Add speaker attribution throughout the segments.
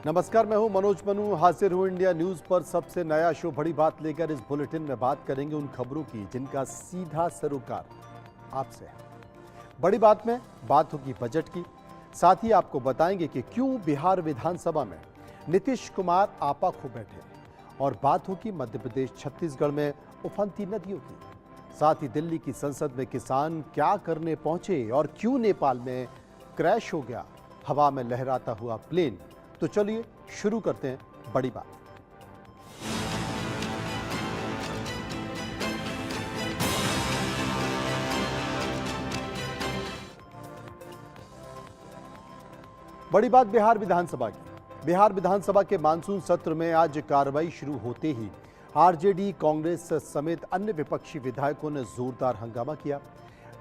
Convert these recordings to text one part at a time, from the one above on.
Speaker 1: नमस्कार, मैं हूं मनोज मनु। हाजिर हूं इंडिया न्यूज पर सबसे नया शो बड़ी बात लेकर। इस बुलेटिन में बात करेंगे उन खबरों की जिनका सीधा सरोकार आपसे है। बड़ी बात में बात होगी बजट की। साथ ही आपको बताएंगे कि क्यों बिहार विधानसभा में नीतीश कुमार आपा खो बैठे और बात होगी मध्य प्रदेश छत्तीसगढ़ में उफनती नदियों की। साथ ही दिल्ली की संसद में किसान क्या करने पहुंचे और क्यों नेपाल में क्रैश हो गया हवा में लहराता हुआ प्लेन। तो चलिए शुरू करते हैं बड़ी बात। बड़ी बात बिहार विधानसभा की। बिहार विधानसभा के मानसून सत्र में आज कार्रवाई शुरू होते ही आरजेडी, कांग्रेस समेत अन्य विपक्षी विधायकों ने जोरदार हंगामा किया।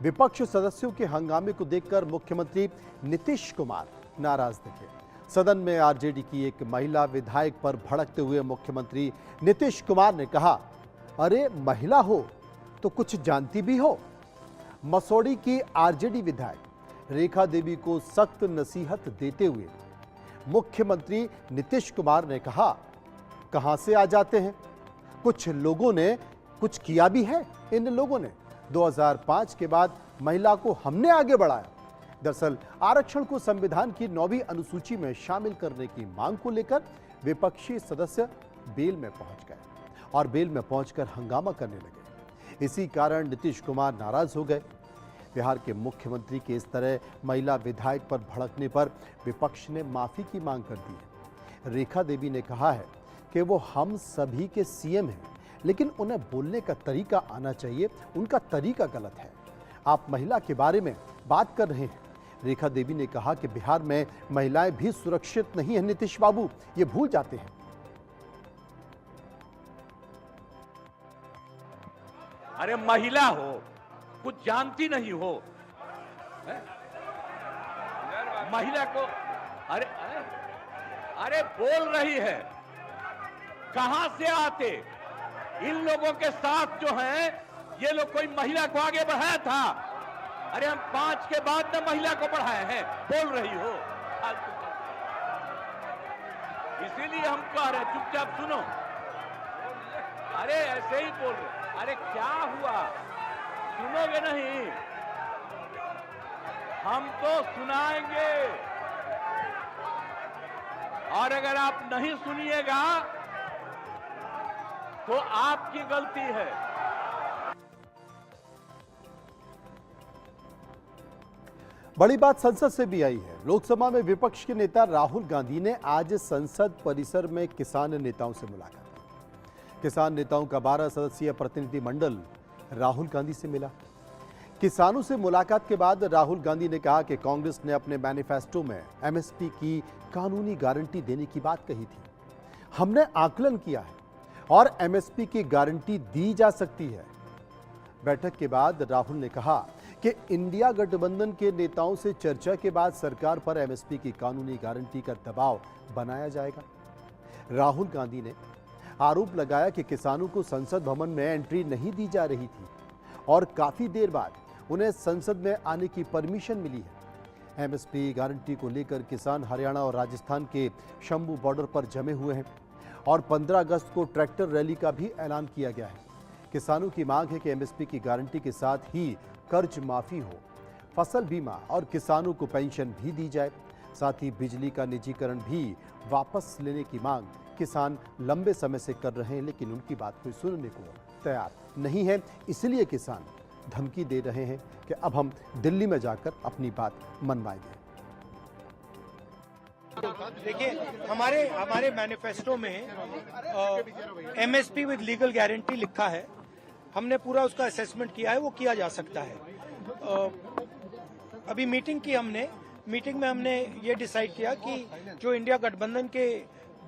Speaker 1: विपक्ष सदस्यों के हंगामे को देखकर मुख्यमंत्री नीतीश कुमार नाराज दिखे। सदन में आरजेडी की एक महिला विधायक पर भड़कते हुए मुख्यमंत्री नीतीश कुमार ने कहा, अरे महिला हो तो कुछ जानती भी हो। मसौड़ी की आरजेडी विधायक रेखा देवी को सख्त नसीहत देते हुए मुख्यमंत्री नीतीश कुमार ने कहा, कहां से आ जाते हैं, कुछ लोगों ने कुछ किया भी है। इन लोगों ने 2005 के बाद महिला को हमने आगे बढ़ाया। दरअसल आरक्षण को संविधान की 9वीं अनुसूची में शामिल करने की मांग को लेकर विपक्षी सदस्य बेल में पहुंच गए और बेल में पहुंचकर हंगामा करने लगे। इसी कारण नीतीश कुमार नाराज हो गए। बिहार के मुख्यमंत्री के इस तरह महिला विधायक पर भड़कने पर विपक्ष ने माफी की मांग कर दी है। रेखा देवी ने कहा है कि वो हम सभी के सीएम हैं, लेकिन उन्हें बोलने का तरीका आना चाहिए। उनका तरीका गलत है। आप महिला के बारे में बात कर रहे हैं। रेखा देवी ने कहा कि बिहार में महिलाएं भी सुरक्षित नहीं है। नीतीश बाबू ये भूल जाते हैं।
Speaker 2: अरे महिला हो, कुछ जानती नहीं हो। महिला को अरे अरे अरे बोल रही है, कहां से आते। इन लोगों के साथ जो है, ये लोग कोई महिला को आगे बढ़ाया था। अरे हम 5 के बाद न महिला को बढ़ाए हैं। बोल रही हो, इसीलिए हम कह रहे हैं चुपचाप सुनो। अरे ऐसे ही बोल रहे। अरे क्या हुआ, सुनोगे नहीं? हम तो सुनाएंगे, और अगर आप नहीं सुनिएगा तो आपकी गलती है।
Speaker 1: बड़ी बात संसद से भी आई है। लोकसभा में विपक्ष के नेता राहुल गांधी ने आज संसद परिसर में किसान नेताओं से मुलाकात की। किसान नेताओं का 12 सदस्यीय प्रतिनिधि मंडल राहुल गांधी से मिला। किसानों से मुलाकात के बाद राहुल गांधी ने कहा कि कांग्रेस ने अपने मैनिफेस्टो में एमएसपी की कानूनी गारंटी देने की बात कही थी। हमने आकलन किया है और एमएसपी की गारंटी दी जा सकती है। बैठक के बाद राहुल ने कहा कि इंडिया गठबंधन के नेताओं से चर्चा के बाद सरकार पर एमएसपी की कानूनी गारंटी का दबाव बनाया जाएगा। राहुल गांधी ने आरोप लगाया कि किसानों को संसद भवन में एंट्री नहीं दी जा रही थी और काफी देर बाद उन्हें संसद में आने की परमिशन मिली है। एमएसपी गारंटी को लेकर किसान हरियाणा और राजस्थान के शंभू बॉर्डर पर जमे हुए हैं और 15 अगस्त को ट्रैक्टर रैली का भी ऐलान किया गया है। किसानों की मांग है कि एमएसपी की गारंटी के साथ ही कर्ज माफी हो, फसल बीमा और किसानों को पेंशन भी दी जाए। साथ ही बिजली का निजीकरण भी वापस लेने की मांग किसान लंबे समय से कर रहे हैं, लेकिन उनकी बात कोई सुनने को तैयार नहीं है। इसलिए किसान धमकी दे रहे हैं कि अब हम दिल्ली में जाकर अपनी बात मनवाएंगे।
Speaker 3: देखिए, हमारे मैनिफेस्टो में एमएसपी विद लीगल गारंटी लिखा है। हमने पूरा उसका असेसमेंट किया है, वो किया जा सकता है। अभी मीटिंग में हमने ये डिसाइड किया कि जो इंडिया गठबंधन के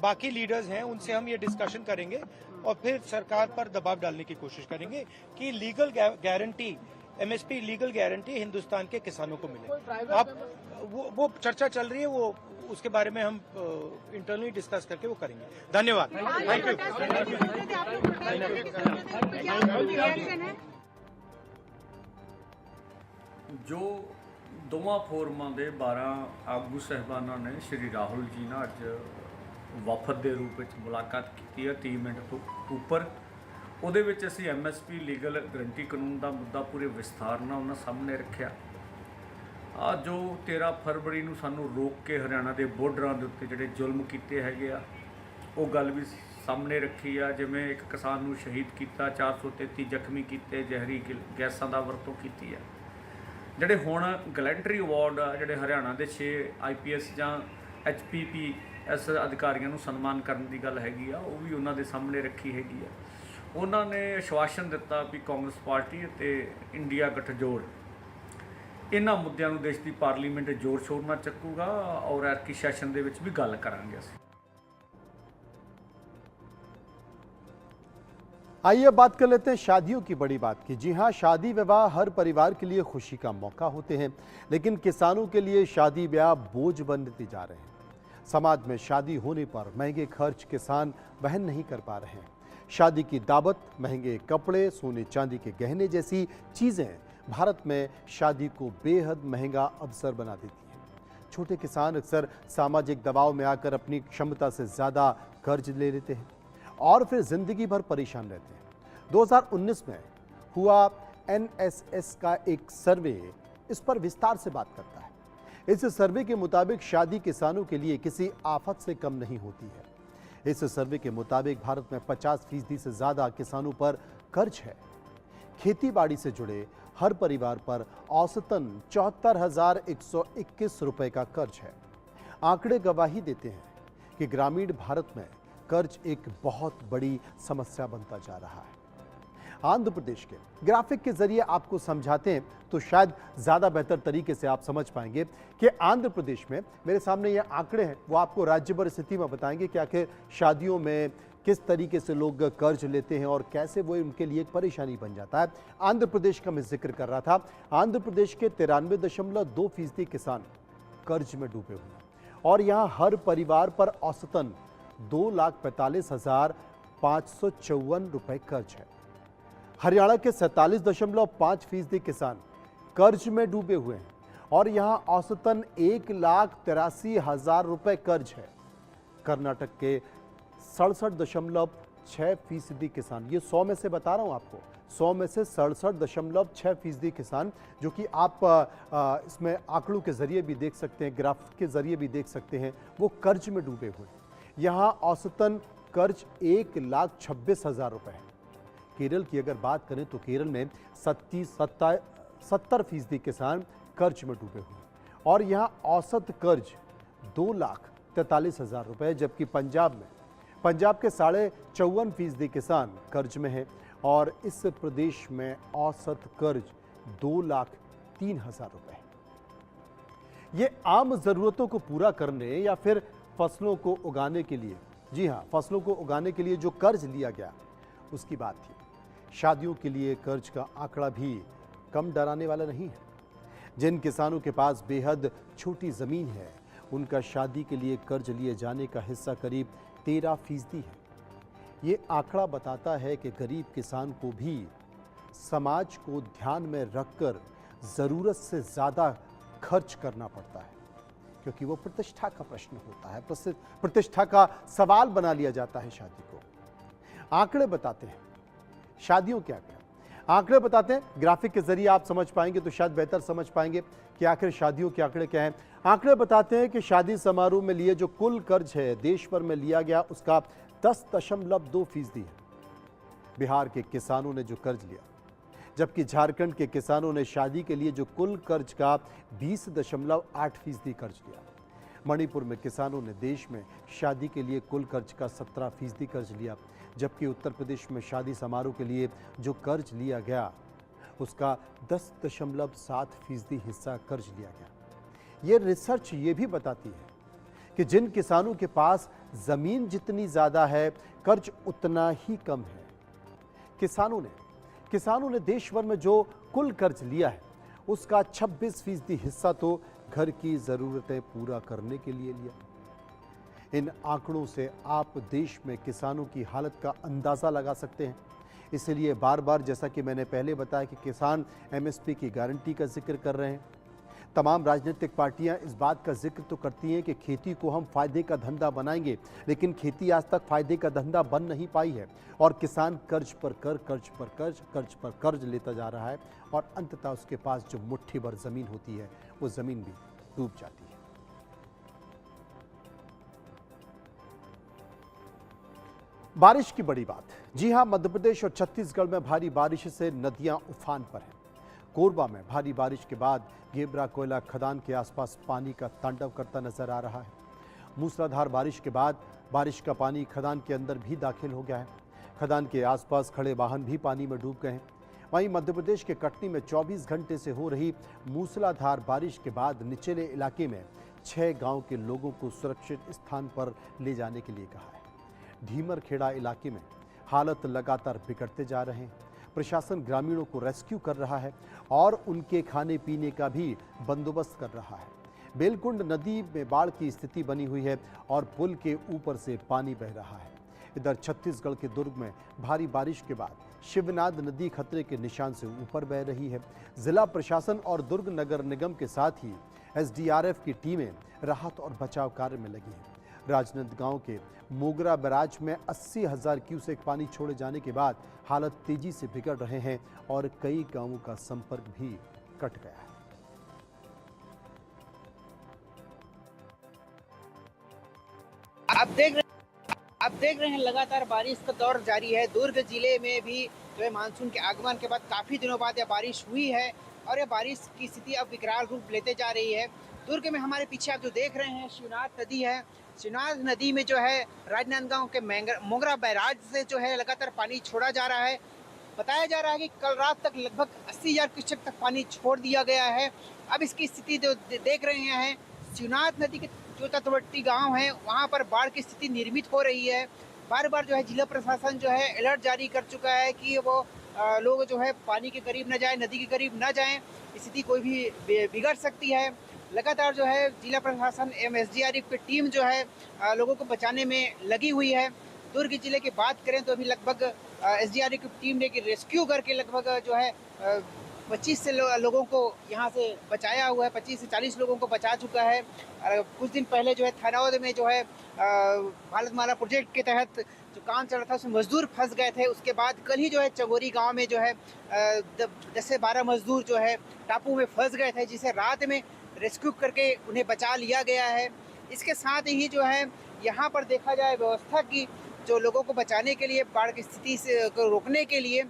Speaker 3: बाकी लीडर्स हैं उनसे हम ये डिस्कशन करेंगे और फिर सरकार पर दबाव डालने की कोशिश करेंगे कि legal guarantee, MSP legal guarantee Hindustan के किसानों को मिले। अब वो चर्चा चल रही है, वो उसके बारे में हम इंटरनली डिस्कस करके वो करेंगे। धन्यवाद। Thank you.
Speaker 4: जो ਦੋਵਾਂ ਫੋਰਮਾਂ ਦੇ 12 ਆਗੂ ਸਹਿਬਾਨਾਂ ਨੇ ਸ਼੍ਰੀ ਰਾਹੁਲ ਜੀ ਨਾਲ ਅੱਜ ਵਫਦ ਦੇ ਰੂਪ ਵਿੱਚ ਮੁਲਾਕਾਤ ਕੀਤੀ ਹੈ 30 ਮਿੰਟ ਤੋਂ ਉੱਪਰ। ਉਹਦੇ ਵਿੱਚ ਅਸੀਂ MSP ਲੀਗਲ ਗਰੰਟੀ ਕਾਨੂੰਨ ਦਾ ਮੁੱਦਾ ਪੂਰੇ ਵਿਸਥਾਰ ਨਾਲ ਉਹਨਾਂ ਸਾਹਮਣੇ ਰੱਖਿਆ। ਆ ਜੋ 13 ਫਰਵਰੀ ਨੂੰ ਸਾਨੂੰ ਰੋਕ ਕੇ ਹਰਿਆਣਾ ਦੇ ਬਾਰਡਰਾਂ ਦੇ ਉੱਤੇ ਜਿਹੜੇ ਜ਼ੁਲਮ ਕੀਤੇ ਹੈਗੇ ਆ, ਉਹ ਗੱਲ ਵੀ ਸਾਹਮਣੇ ਰੱਖੀ ਆ। ਜਿਵੇਂ ਇੱਕ ਕਿਸਾਨ ਨੂੰ ਸ਼ਹੀਦ ਕੀਤਾ, 433 ਜ਼ਖਮੀ ਕੀਤੇ, ਜ਼ਹਿਰੀ ਗੈਸਾਂ ਦਾ ਵਰਤੋਂ ਕੀਤੀ ਆ। ਜਿਹੜੇ ਹੁਣ ਗਲੈਂਟਰੀ ਅਵਾਰਡ ਆ, ਜਿਹੜੇ ਹਰਿਆਣਾ ਦੇ 6 IPS ਜਾਂ HPPS ਅਧਿਕਾਰੀਆਂ ਨੂੰ ਸਨਮਾਨ ਕਰਨ ਦੀ ਗੱਲ ਹੈਗੀ ਆ, ਉਹ ਵੀ ਉਹਨਾਂ ਦੇ ਸਾਹਮਣੇ ਰੱਖੀ ਹੈਗੀ ਆ। ਉਹਨਾਂ ਨੇ ਆਸ਼ਵਾਸਨ ਦਿੱਤਾ ਵੀ ਕਾਂਗਰਸ ਪਾਰਟੀ ਅਤੇ ਇੰਡੀਆ ਗਠਜੋੜ ਇਹਨਾਂ ਮੁੱਦਿਆਂ ਨੂੰ ਦੇਸ਼ ਦੀ ਪਾਰਲੀਮੈਂਟ ਜ਼ੋਰ ਸ਼ੋਰ ਨਾਲ ਚੱਕੂਗਾ ਔਰ ਐਤਕੀ ਸੈਸ਼ਨ ਦੇ ਵਿੱਚ ਵੀ ਗੱਲ ਕਰਾਂਗੇ ਅਸੀਂ।
Speaker 1: आइए बात कर लेते हैं शादियों की बड़ी बात की। जी हाँ, शादी विवाह हर परिवार के लिए खुशी का मौका होते हैं, लेकिन किसानों के लिए शादी ब्याह बोझ बनते जा रहे हैं। समाज में शादी होने पर महंगे खर्च किसान वहन नहीं कर पा रहे हैं। शादी की दावत, महंगे कपड़े, सोने चांदी के गहने जैसी चीज़ें भारत में शादी को बेहद महंगा अवसर बना देती हैं। छोटे किसान अक्सर सामाजिक दबाव में आकर अपनी क्षमता से ज़्यादा कर्ज ले लेते हैं और फिर जिंदगी भर परेशान रहते हैं। 2019 में हुआ NSS का एक सर्वे इस पर विस्तार से बात करता है। इस सर्वे के मुताबिक शादी किसानों के लिए किसी आफत से कम नहीं होती है। इस सर्वे के मुताबिक भारत में 50% से ज़्यादा किसानों पर कर्ज है। खेती बाड़ी से जुड़े हर परिवार पर औसतन 74,121 रुपए का कर्ज है। आंकड़े गवाही देते हैं कि ग्रामीण भारत में कर्ज एक बहुत बड़ी समस्या बनता जा रहा है। आंध्र प्रदेश के ग्राफिक के जरिए आपको समझाते हैं तो शायद ज़्यादा बेहतर तरीके से आप समझ पाएंगे कि आंध्र प्रदेश में मेरे सामने ये आंकड़े हैं, वो आपको राज्य भर स्थिति में बताएंगे कि आखिर शादियों में किस तरीके से लोग कर्ज लेते हैं और कैसे वो उनके लिए एक परेशानी बन जाता है। आंध्र प्रदेश का मैं जिक्र कर रहा था। आंध्र प्रदेश के 93.2% किसान कर्ज में डूबे हुए हैं और यहाँ हर परिवार पर औसतन 2,45,554 रुपए कर्ज है। हरियाणा के 47.5% किसान कर्ज में डूबे हुए हैं और यहां औसतन 1,83,000 रुपए कर्ज है। कर्नाटक के 67.6% किसान, ये 100 में से बता रहा हूं आपको, 100 में से 67.6% किसान, जो कि आप इसमें आंकड़ों के जरिए भी देख सकते हैं, ग्राफ के जरिए भी देख सकते हैं, वो कर्ज में डूबे हुए हैं। यहाँ औसतन कर्ज 1,26,000 रुपए है। केरल की अगर बात करें तो केरल में 70% किसान कर्ज में डूबे हुए हैं और यहाँ औसत कर्ज 2,43,000 रुपए, जबकि पंजाब के 54% किसान कर्ज में है और इस प्रदेश में औसत कर्ज 2,03,000 रुपए है। ये आम ज़रूरतों को पूरा करने या फिर फसलों को उगाने के लिए, जी हाँ, फसलों को उगाने के लिए जो कर्ज लिया गया उसकी बात थी। शादियों के लिए कर्ज का आंकड़ा भी कम डराने वाला नहीं है। जिन किसानों के पास बेहद छोटी ज़मीन है, उनका शादी के लिए कर्ज लिए जाने का हिस्सा करीब 13% है। ये आंकड़ा बताता है कि गरीब किसान को भी समाज को ध्यान में रखकर ज़रूरत से ज़्यादा खर्च करना पड़ता है, क्योंकि वो प्रतिष्ठा का प्रश्न होता है, प्रतिष्ठा का सवाल बना लिया जाता है शादी को। आंकड़े बताते हैं शादियों के आंकड़े बताते हैं, ग्राफिक के जरिए आप समझ पाएंगे तो शायद बेहतर समझ पाएंगे कि आखिर शादियों के आंकड़े क्या हैं। आंकड़े बताते हैं कि शादी समारोह में लिए जो कुल कर्ज है देश भर में लिया गया उसका 10.2% है बिहार के किसानों ने जो कर्ज लिया, जबकि झारखंड के किसानों ने शादी के लिए जो कुल कर्ज का 20.8% कर्ज लिया। मणिपुर में किसानों ने देश में शादी के लिए कुल कर्ज का 17% कर्ज लिया, जबकि उत्तर प्रदेश में शादी समारोह के लिए जो कर्ज लिया गया उसका 10.7% हिस्सा कर्ज लिया गया। ये रिसर्च ये भी बताती है कि जिन किसानों के पास ज़मीन जितनी ज़्यादा है, कर्ज उतना ही कम है। किसानों ने देश भर में जो कुल कर्ज लिया है उसका 26% हिस्सा तो घर की ज़रूरतें पूरा करने के लिए लिया। इन आंकड़ों से आप देश में किसानों की हालत का अंदाज़ा लगा सकते हैं। इसलिए बार बार, जैसा कि मैंने पहले बताया, कि किसान MSP की गारंटी का जिक्र कर रहे हैं। तमाम राजनीतिक पार्टियां इस बात का जिक्र तो करती हैं कि खेती को हम फायदे का धंधा बनाएंगे, लेकिन खेती आज तक फायदे का धंधा बन नहीं पाई है और किसान कर्ज पर कर्ज लेता जा रहा है और अंततः उसके पास जो मुट्ठी भर जमीन होती है वो जमीन भी डूब जाती है। बारिश की बड़ी बात। जी हां, मध्य प्रदेश और छत्तीसगढ़ में भारी बारिश से नदियां उफान पर हैं। कोरबा में भारी बारिश के बाद गेबरा कोयला खदान के आसपास पानी का तांडव करता नजर आ रहा है। मूसलाधार बारिश के बाद बारिश का पानी खदान के अंदर भी दाखिल हो गया है। खदान के आसपास खड़े वाहन भी पानी में डूब गए हैं। वहीं मध्य प्रदेश के कटनी में 24 घंटे से हो रही मूसलाधार बारिश के बाद निचले इलाके में 6 गांव के लोगों को सुरक्षित स्थान पर ले जाने के लिए कहा है। ढीमरखेड़ा इलाके में हालत लगातार बिगड़ते जा रहे हैं। प्रशासन ग्रामीणों को रेस्क्यू कर रहा है और उनके खाने पीने का भी बंदोबस्त कर रहा है। बेलकुंड नदी में बाढ़ की स्थिति बनी हुई है और पुल के ऊपर से पानी बह रहा है। इधर छत्तीसगढ़ के दुर्ग में भारी बारिश के बाद शिवनाथ नदी खतरे के निशान से ऊपर बह रही है। जिला प्रशासन और दुर्ग नगर निगम के साथ ही एसडीआरएफ की टीमें राहत और बचाव कार्य में लगी हैं। राजनांदगांव के मोगरा बैराज में 80,000 क्यूसेक पानी छोड़े जाने के बाद हालत तेजी से बिगड़ रहे हैं और कई गांवों का संपर्क भी कट गया है।
Speaker 5: आप देख रहे हैं लगातार बारिश का दौर जारी है। दुर्ग जिले में भी जो है मानसून के आगमन के बाद काफी दिनों बाद यह बारिश हुई है और यह बारिश की स्थिति अब विकराल रूप लेते जा रही है। दुर्ग में हमारे पीछे आप जो देख रहे हैं शिवनाथ नदी है। शिवनाथ नदी में जो है राजनांदगांव के मोगरा बैराज से जो है लगातार पानी छोड़ा जा रहा है। बताया जा रहा है कि कल रात तक लगभग 80,000 क्यूसेक तक पानी छोड़ दिया गया है। अब इसकी स्थिति जो देख रहे हैं, शिवनाथ नदी के जो तटवर्ती गांव हैं वहां पर बाढ़ की स्थिति निर्मित हो रही है। बार बार जो है जिला प्रशासन जो है अलर्ट जारी कर चुका है कि वो लोग जो है पानी के करीब न जाए, नदी के करीब न जाएं। स्थिति कोई भी बिगड़ सकती है। लगातार जो है जिला प्रशासन एवं एसडीआरएफ की टीम जो है लोगों को बचाने में लगी हुई है। दुर्ग जिले की बात करें तो अभी लगभग एसडीआरएफ की टीम ने रेस्क्यू करके लगभग जो है 25 से लोगों को यहाँ से बचाया हुआ है। 25 से 40 लोगों को बचा चुका है। कुछ दिन पहले जो है थनौद में जो है भारतमाला प्रोजेक्ट के तहत जो काम चल रहा था उसमें मजदूर फंस गए थे। उसके बाद कल ही जो है चगोरी गांव में जो है 10 से 12 मजदूर जो है टापू में फंस गए थे, जिसे रात में रेस्क्यू करके उन्हें बचा लिया गया है। इसके साथ ही जो है यहाँ पर देखा जाए व्यवस्था की जो लोगों को बचाने के लिए, बाढ़ की स्थिति से को रोकने के लिए,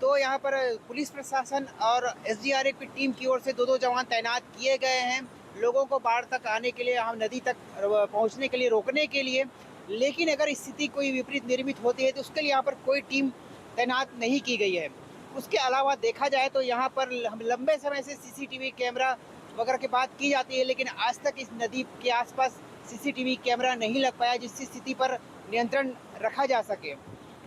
Speaker 5: तो यहाँ पर पुलिस प्रशासन और एसडीआरएफ की टीम की ओर से 2-2 जवान तैनात किए गए हैं लोगों को बाढ़ तक आने के लिए, हम नदी तक पहुँचने के लिए, रोकने के लिए। लेकिन अगर स्थिति कोई विपरीत निर्मित होती है तो उसके लिए यहाँ पर कोई टीम तैनात नहीं की गई है। उसके अलावा देखा जाए तो यहाँ पर हम लंबे समय से सीसीटीवी कैमरा वगैरह की बात की जाती है, लेकिन आज तक इस नदी के आसपास सीसीटीवी कैमरा नहीं लग पाया जिससे स्थिति पर नियंत्रण रखा जा सके।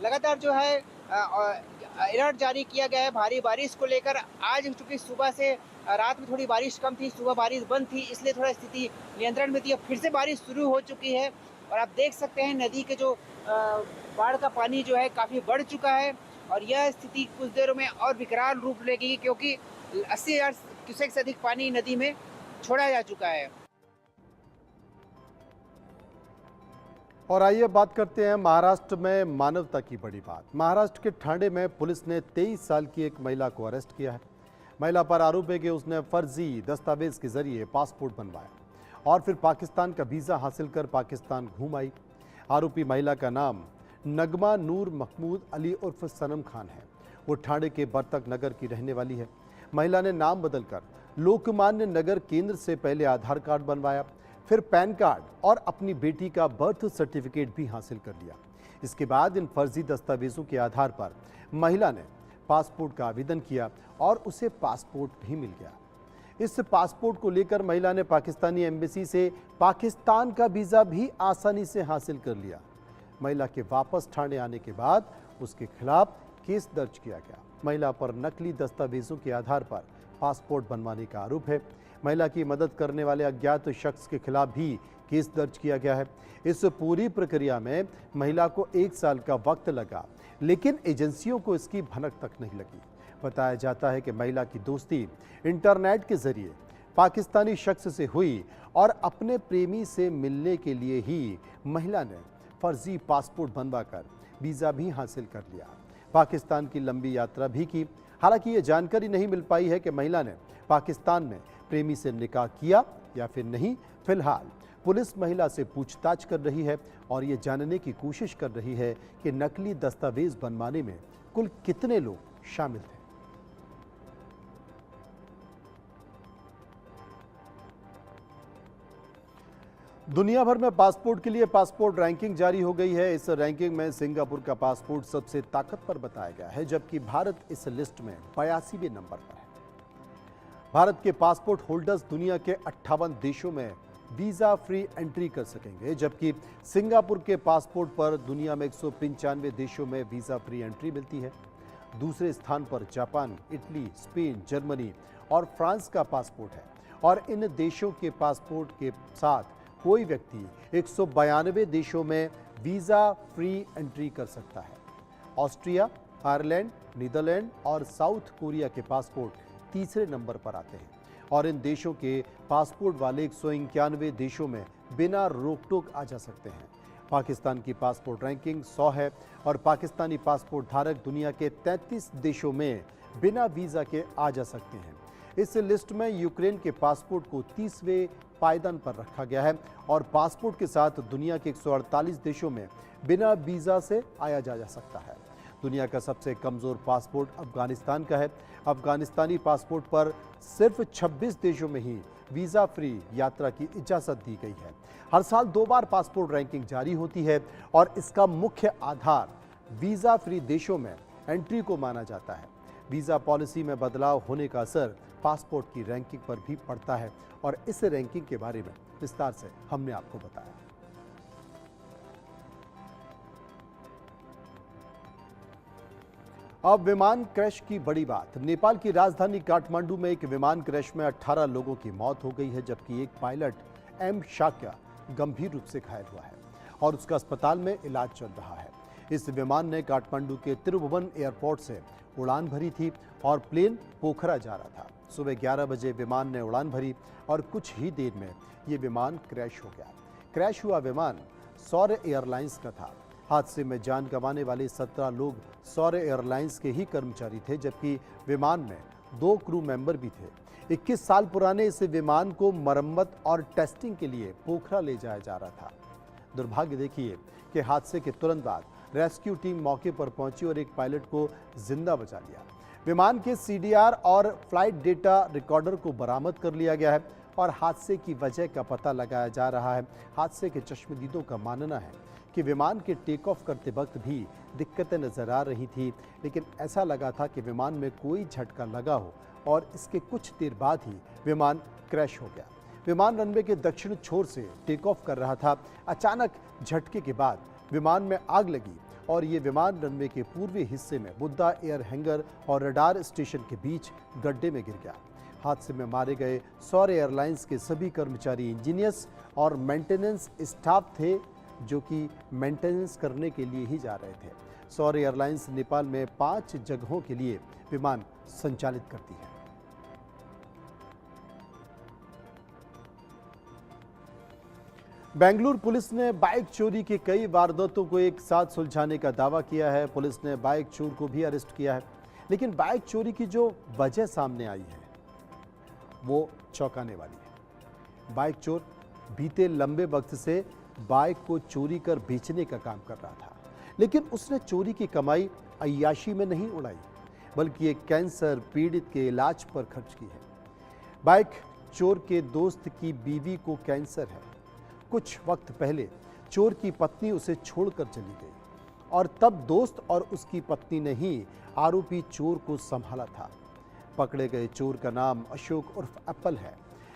Speaker 5: लगातार जो है अलर्ट जारी किया गया है भारी बारिश को लेकर। आज चूंकि सुबह से रात में थोड़ी बारिश कम थी, सुबह बारिश बंद थी, इसलिए थोड़ा स्थिति नियंत्रण में थी। अब फिर से बारिश शुरू हो चुकी है और आप देख सकते हैं नदी के जो बाढ़ का पानी जो है काफ़ी बढ़ चुका है और यह स्थिति कुछ देरों में और विकराल रूप लेगी क्योंकि 80,000 क्यूसेक से अधिक पानी नदी में छोड़ा जा चुका है।
Speaker 1: और आइए बात करते हैं महाराष्ट्र में मानवता की बड़ी बात। महाराष्ट्र के ठाणे में पुलिस ने 23 साल की एक महिला को अरेस्ट किया है। महिला पर आरोप है कि उसने फर्जी दस्तावेज के जरिए पासपोर्ट बनवाया और फिर पाकिस्तान का वीज़ा हासिल कर पाकिस्तान घूम आई। आरोपी महिला का नाम नगमा नूर महमूद अली उर्फ सनम खान है। वो ठाणे के बर्तक नगर की रहने वाली है। महिला ने नाम बदलकर लोकमान्य नगर केंद्र से पहले आधार कार्ड बनवाया, फिर पैन कार्ड और अपनी बेटी का बर्थ सर्टिफिकेट भी हासिल कर लिया। इसके बाद इन फर्जी दस्तावेजों के आधार पर महिला ने पासपोर्ट का आवेदन किया और उसे पासपोर्ट भी मिल गया। इस पासपोर्ट को लेकर महिला ने पाकिस्तानी एम्बेसी से पाकिस्तान का वीज़ा भी आसानी से हासिल कर लिया। महिला के वापस ठाणे आने के बाद उसके खिलाफ केस दर्ज किया गया। महिला पर नकली दस्तावेजों के आधार पर पासपोर्ट बनवाने का आरोप है। महिला की मदद करने वाले अज्ञात शख्स के खिलाफ भी केस दर्ज किया गया है। इस पूरी प्रक्रिया में महिला को 1 साल का वक्त लगा, लेकिन एजेंसियों को इसकी भनक तक नहीं लगी। बताया जाता है कि महिला की दोस्ती इंटरनेट के जरिए पाकिस्तानी शख्स से हुई और अपने प्रेमी से मिलने के लिए ही महिला ने फर्जी पासपोर्ट बनवाकर वीज़ा भी हासिल कर लिया। पाकिस्तान की लंबी यात्रा भी की। हालांकि ये जानकारी नहीं मिल पाई है कि महिला ने पाकिस्तान में प्रेमी से निकाह किया या फिर नहीं। फिलहाल पुलिस महिला से पूछताछ कर रही है और ये जानने की कोशिश कर रही है कि नकली दस्तावेज बनवाने में कुल कितने लोग शामिल थे। दुनिया भर में पासपोर्ट के लिए पासपोर्ट रैंकिंग जारी हो गई है। इस रैंकिंग में सिंगापुर का पासपोर्ट सबसे ताकतवर बताया गया है, जबकि भारत इस लिस्ट में 82वें नंबर पर है। भारत के पासपोर्ट होल्डर्स दुनिया के 58 देशों में वीजा फ्री एंट्री कर सकेंगे, जबकि सिंगापुर के पासपोर्ट पर दुनिया में 195 देशों में वीजा फ्री एंट्री मिलती है। दूसरे स्थान पर जापान, इटली, स्पेन, जर्मनी और फ्रांस का पासपोर्ट है और इन देशों के पासपोर्ट के साथ कोई व्यक्ति 192 देशों में वीजा फ्री एंट्री कर सकता है। ऑस्ट्रिया, आयरलैंड, नीदरलैंड और साउथ कोरिया के पासपोर्ट तीसरे नंबर पर आते हैं और इन देशों के पासपोर्ट वाले 191 देशों में बिना रोक टोक आ जा सकते हैं। पाकिस्तान की पासपोर्ट रैंकिंग 100 है और पाकिस्तानी पासपोर्ट धारक दुनिया के 33 देशों में बिना वीजा के आ जा सकते हैं। इस लिस्ट में यूक्रेन के पासपोर्ट को 30वें पायदान पर रखा गया है और पासपोर्ट के साथ दुनिया के 148 देशों में बिना वीजा से आया जा सकता है। दुनिया का सबसे कमजोर पासपोर्ट अफगानिस्तान का है। अफगानिस्तानी पासपोर्ट पर सिर्फ 26 देशों में ही वीजा फ्री यात्रा की इजाजत दी गई है। हर साल 2 बार पासपोर्ट रैंकिंग जारी होती है और इसका मुख्य आधार वीजा फ्री देशों में एंट्री को माना जाता है। वीजा पॉलिसी में बदलाव होने का असर पासपोर्ट की रैंकिंग पर भी पड़ता है और इस रैंकिंग के बारे में विस्तार से हमने आपको बताया। अब विमान क्रैश की बड़ी बात। नेपाल की राजधानी काठमांडू में एक विमान क्रैश में 18 लोगों की मौत हो गई है, जबकि एक पायलट एम शाक्या गंभीर रूप से घायल हुआ है और उसका अस्पताल में इलाज चल रहा है। इस विमान ने काठमांडू के तिरुभुवन एयरपोर्ट से उड़ान भरी थी और प्लेन पोखरा जा रहा था। सुबह 11 बजे विमान ने उड़ान भरी और कुछ ही देर में ये विमान क्रैश हो गया। क्रैश हुआ विमान सौर्य एयरलाइंस का था। हादसे में जान गंवाने वाले 17 लोग सौर्य एयरलाइंस के ही कर्मचारी थे, जबकि विमान में 2 क्रू मेंबर भी थे। 21 साल पुराने इस विमान को मरम्मत और टेस्टिंग के लिए पोखरा ले जाया जा रहा था। दुर्भाग्य देखिए कि हादसे के तुरंत बाद रेस्क्यू टीम मौके पर पहुंची और एक पायलट को जिंदा बचा लिया। विमान के सीडीआर और फ्लाइट डेटा रिकॉर्डर को बरामद कर लिया गया है और हादसे की वजह का पता लगाया जा रहा है। हादसे के चश्मदीदों का मानना है कि विमान के टेक ऑफ करते वक्त भी दिक्कतें नजर आ रही थी, लेकिन ऐसा लगा था कि विमान में कोई झटका लगा हो और इसके कुछ देर बाद ही विमान क्रैश हो गया। विमान रनवे के दक्षिण छोर से टेक ऑफ कर रहा था। अचानक झटके के बाद विमान में आग लगी और ये विमान रनवे के पूर्वी हिस्से में बुद्धा एयर हैंगर और रडार स्टेशन के बीच गड्ढे में गिर गया। हादसे में मारे गए सौर्य एयरलाइंस के सभी कर्मचारी इंजीनियर्स और मेंटेनेंस स्टाफ थे, जो कि मेंटेनेंस करने के लिए ही जा रहे थे। सौर्य एयरलाइंस नेपाल में 5 जगहों के लिए विमान संचालित करती है। बेंगलुरु पुलिस ने बाइक चोरी की कई वारदातों को एक साथ सुलझाने का दावा किया है। पुलिस ने बाइक चोर को भी अरेस्ट किया है, लेकिन बाइक चोरी की जो वजह सामने आई है वो चौंकाने वाली है। बाइक चोर बीते लंबे वक्त से बाइक को चोरी कर बेचने का काम कर रहा था, लेकिन उसने चोरी की कमाई अय्याशी में नहीं उड़ाई, बल्कि एक कैंसर पीड़ित के इलाज पर खर्च की है। बाइक चोर के दोस्त की बीवी को कैंसर है। कुछ वक्त पहले चोर की पत्नी उसे छोड़कर चली गई और तब दोस्त और उसकी पत्नी ने ही आरोपी चोर को संभाला था। पकड़े गए चोर का नाम अशोक उर्फ एप्पल है।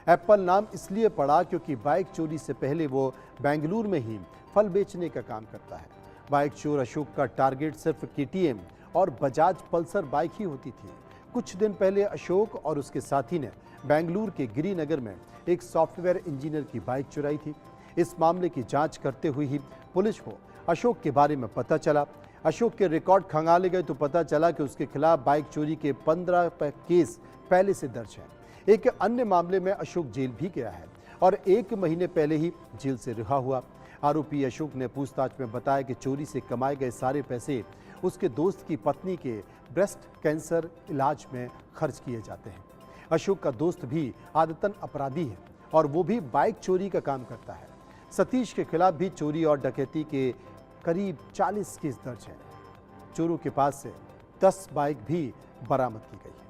Speaker 1: एप्पल नाम इसलिए पड़ा क्योंकि बाइक चोरी से पहले वो बेंगलुरु में ही फल बेचने का काम करता है। बाइक चोर अशोक का टारगेट सिर्फ केटीएम और बजाज पल्सर बाइक ही होती थी। कुछ दिन पहले अशोक और उसके साथी ने बेंगलुरु के गिरिनगर में एक सॉफ्टवेयर इंजीनियर की बाइक चुराई थी। इस मामले की जांच करते हुए ही पुलिस को अशोक के बारे में पता चला। अशोक के रिकॉर्ड खंगाले गए तो पता चला कि उसके खिलाफ बाइक चोरी के 15 केस पहले से दर्ज हैं। एक अन्य मामले में अशोक जेल भी गया है और 1 महीने पहले ही जेल से रिहा हुआ। आरोपी अशोक ने पूछताछ में बताया कि चोरी से कमाए गए सारे पैसे उसके दोस्त की पत्नी के ब्रेस्ट कैंसर इलाज में खर्च किए जाते हैं। अशोक का दोस्त भी आदतन अपराधी है और वो भी बाइक चोरी का काम करता है। सतीश के खिलाफ भी चोरी और डकैती के करीब 40 केस दर्ज हैं। चोरों के पास से 10 बाइक भी बरामद की गई है।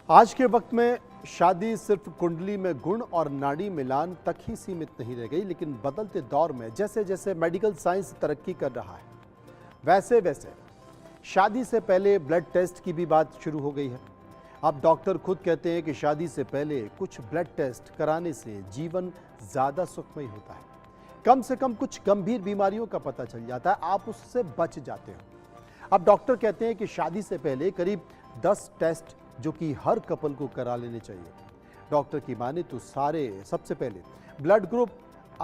Speaker 1: आज के वक्त में शादी सिर्फ कुंडली में गुण और नाड़ी मिलान तक ही सीमित नहीं रह गई, लेकिन बदलते दौर में जैसे जैसे मेडिकल साइंस तरक्की कर रहा है, वैसे वैसे शादी से पहले ब्लड टेस्ट की भी बात शुरू हो गई है। अब डॉक्टर खुद कहते हैं कि शादी से पहले कुछ ब्लड टेस्ट कराने से जीवन ज़्यादा सुखमय होता है। कम से कम कुछ गंभीर बीमारियों का पता चल जाता है, आप उससे बच जाते हो। अब डॉक्टर कहते हैं कि शादी से पहले करीब 10 टेस्ट जो कि हर कपल को करा लेने चाहिए। डॉक्टर की माने तो सबसे पहले blood group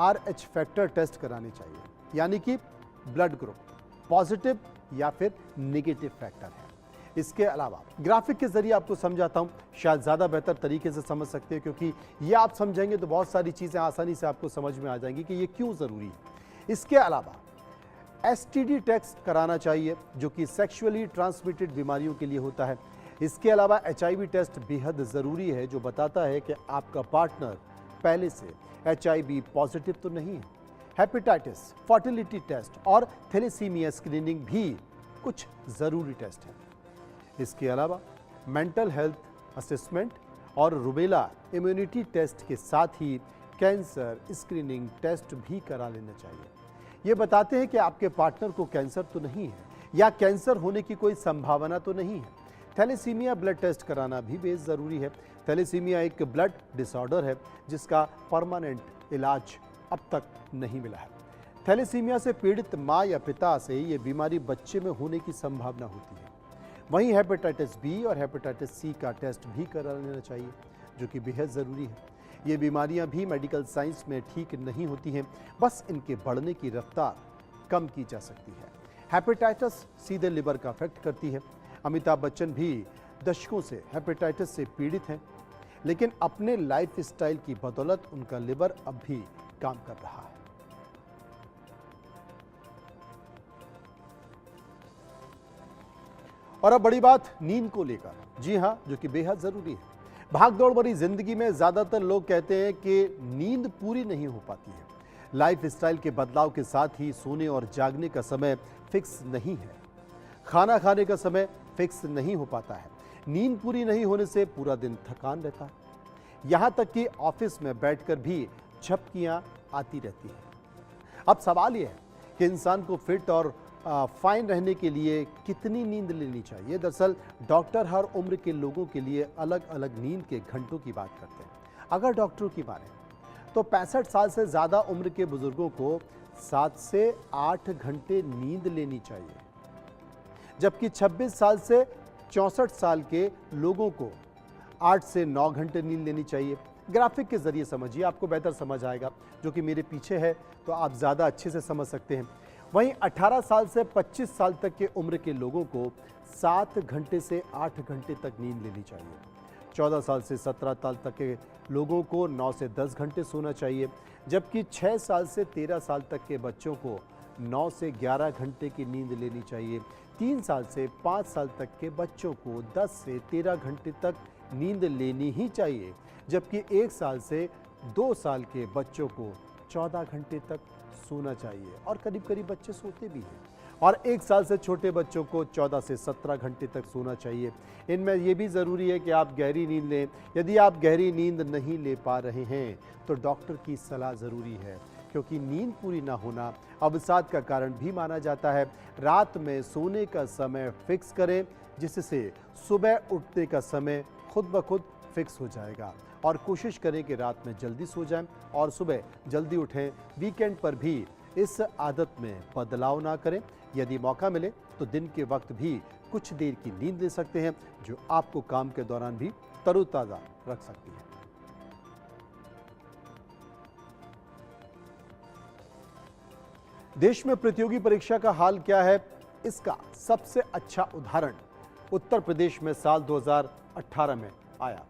Speaker 1: RH factor test कराने चाहिए, यानी कि ब्लड ग्रुप पॉजिटिव या फिर नेगेटिव फैक्टर है। इसके अलावा ग्राफिक के जरिए आपको समझाता हूं, शायद ज़्यादा बेहतर तरीके से समझ सकते हैं, क्योंकि ये आप समझेंगे तो बहुत सारी चीज़ें आसानी से आपको समझ में आ जाएंगी कि ये क्यों ज़रूरी है। इसके अलावा STD टेस्ट कराना चाहिए, जो कि सेक्सुअली ट्रांसमिटेड बीमारियों के लिए होता है। इसके अलावा HIV टेस्ट बेहद ज़रूरी है, जो बताता है कि आपका पार्टनर पहले से HIV पॉजिटिव तो नहीं है। हेपेटाइटिस, फर्टिलिटी टेस्ट और थैलेसीमिया स्क्रीनिंग भी कुछ ज़रूरी टेस्ट हैं। इसके अलावा मेंटल हेल्थ असेसमेंट और रूबेला इम्यूनिटी टेस्ट के साथ ही कैंसर स्क्रीनिंग टेस्ट भी करा लेना चाहिए। ये बताते हैं कि आपके पार्टनर को कैंसर तो नहीं है या कैंसर होने की कोई संभावना तो नहीं है। थैलेसीमिया ब्लड टेस्ट कराना भी बेहद ज़रूरी है। थैलेसीमिया एक ब्लड डिसऑर्डर है जिसका परमानेंट इलाज अब तक नहीं मिला है। थैलेसीमिया से पीड़ित माँ या पिता से ये बीमारी बच्चे में होने की संभावना होती है। वहीं हेपेटाइटिस B और हेपेटाइटिस C का टेस्ट भी करा लेना चाहिए, जो कि बेहद ज़रूरी है। ये बीमारियां भी मेडिकल साइंस में ठीक नहीं होती हैं, बस इनके बढ़ने की रफ्तार कम की जा सकती है। हेपेटाइटिस सीधे लिवर का अफेक्ट करती है। अमिताभ बच्चन भी दशकों से हेपेटाइटिस से पीड़ित हैं, लेकिन अपने लाइफ स्टाइल की बदौलत उनका लिवर अब भी काम कर रहा है। और अब बड़ी बात नींद को लेकर, जी हां, जो कि बेहद जरूरी है। भागदौड़ भरी जिंदगी में ज्यादातर लोग कहते हैं कि नींद पूरी नहीं हो पाती है। लाइफ स्टाइल के बदलाव के साथ ही सोने और जागने का समय फिक्स नहीं है। खाना खाने का समय फिक्स नहीं हो पाता है। नींद पूरी नहीं होने से पूरा दिन थकान रहता है। यहां तक कि ऑफिस में बैठकर भी झपकियां आती रहती हैं। अब सवाल यह है कि इंसान को फिट और फाइन रहने के लिए कितनी नींद लेनी चाहिए। दरअसल डॉक्टर हर उम्र के लोगों के लिए अलग अलग नींद के घंटों की बात करते हैं। अगर डॉक्टरों की माने तो 65 साल से ज़्यादा उम्र के बुजुर्गों को 7 से 8 घंटे नींद लेनी चाहिए, जबकि 26 साल से 64 साल के लोगों को 8 से 9 घंटे नींद लेनी चाहिए। ग्राफिक के जरिए समझिए, आपको बेहतर समझ आएगा, जो कि मेरे पीछे है, तो आप ज़्यादा अच्छे से समझ सकते हैं। वहीं 18 साल से 25 साल तक के उम्र के लोगों को 7 घंटे से 8 घंटे तक नींद लेनी चाहिए। 14 साल से 17 साल तक के लोगों को 9 से 10 घंटे सोना चाहिए, जबकि 6 साल से 13 साल तक के बच्चों को 9 से 11 घंटे की नींद लेनी चाहिए। 3 साल से 5 साल तक के बच्चों को 10 से 13 घंटे तक नींद लेनी ही चाहिए, जबकि 1 साल से 2 साल के बच्चों को 14 घंटे तक सोना चाहिए, और करीब करीब बच्चे सोते भी हैं। और 1 साल से छोटे बच्चों को 14 से 17 घंटे तक सोना चाहिए। इनमें यह भी ज़रूरी है कि आप गहरी नींद लें। यदि आप गहरी नींद नहीं ले पा रहे हैं तो डॉक्टर की सलाह ज़रूरी है, क्योंकि नींद पूरी ना होना अवसाद का कारण भी माना जाता है। रात में सोने का समय फिक्स करें, जिससे सुबह उठने का समय खुद ब खुद फिक्स हो जाएगा, और कोशिश करें कि रात में जल्दी सो जाएं और सुबह जल्दी उठें। वीकेंड पर भी इस आदत में बदलाव ना करें। यदि मौका मिले तो दिन के वक्त भी कुछ देर की नींद ले सकते हैं, जो आपको काम के दौरान भी तरोताज़ा रख सकती है। देश में प्रतियोगी परीक्षा का हाल क्या है, इसका सबसे अच्छा उदाहरण उत्तर प्रदेश में साल 2018 में आया।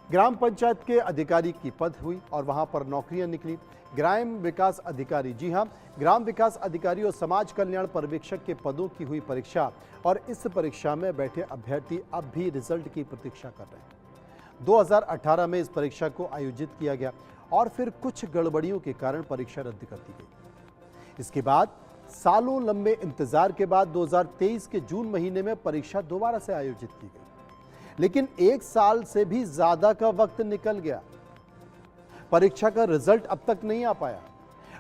Speaker 1: ग्राम पंचायत के अधिकारी की पद हुई और वहां पर नौकरियां निकली। ग्राम विकास अधिकारी, जी हां, ग्राम विकास अधिकारी और समाज कल्याण पर्यवेक्षक के पदों की हुई परीक्षा और इस परीक्षा में बैठे अभ्यर्थी अब भी रिजल्ट की प्रतीक्षा कर रहे हैं। 2018 में इस परीक्षा को आयोजित किया गया और फिर कुछ गड़बड़ियों के कारण परीक्षा रद्द कर दी गई। इसके बाद सालों लंबे इंतजार के बाद 2023 के जून महीने में परीक्षा दोबारा से आयोजित की गई, लेकिन 1 साल से भी ज्यादा का वक्त निकल गया। परीक्षा का रिजल्ट अब तक नहीं आ पाया।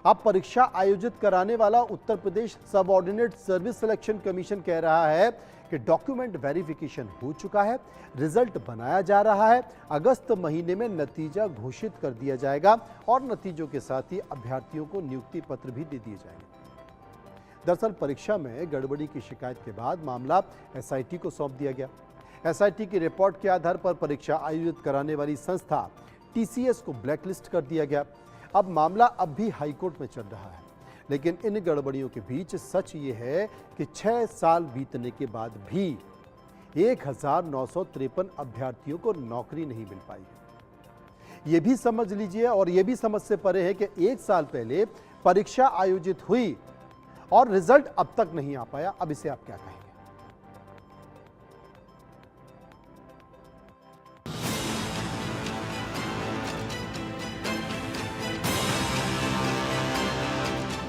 Speaker 1: अब परीक्षा आयोजित कराने वाला Uttar Pradesh subordinate service selection commission कह रहा है कि डॉक्यूमेंट वेरिफिकेशन हो चुका है, रिजल्ट बनाया जा रहा है, अगस्त महीने में नतीजा घोषित कर दिया जाएगा और नतीजों के साथ ही अभ्यर्थियों को नियुक्ति पत्र भी दे दिए जाएंगे। दरअसल परीक्षा में गड़बड़ी की शिकायत के बाद मामला एसआईटी को सौंप दिया गया। एसआईटी की रिपोर्ट के आधार पर परीक्षा आयोजित कराने वाली संस्था टीसीएस को ब्लैकलिस्ट कर दिया गया। अब मामला अब भी हाईकोर्ट में चल रहा है, लेकिन इन गड़बड़ियों के बीच सच ये है कि 6 साल बीतने के बाद भी 1953 अभ्यर्थियों को नौकरी नहीं मिल पाई है। ये भी समझ लीजिए और ये भी समझ से परे है कि 1 साल पहले परीक्षा आयोजित हुई और रिजल्ट अब तक नहीं आ पाया। अब इसे आप क्या कहेंगे?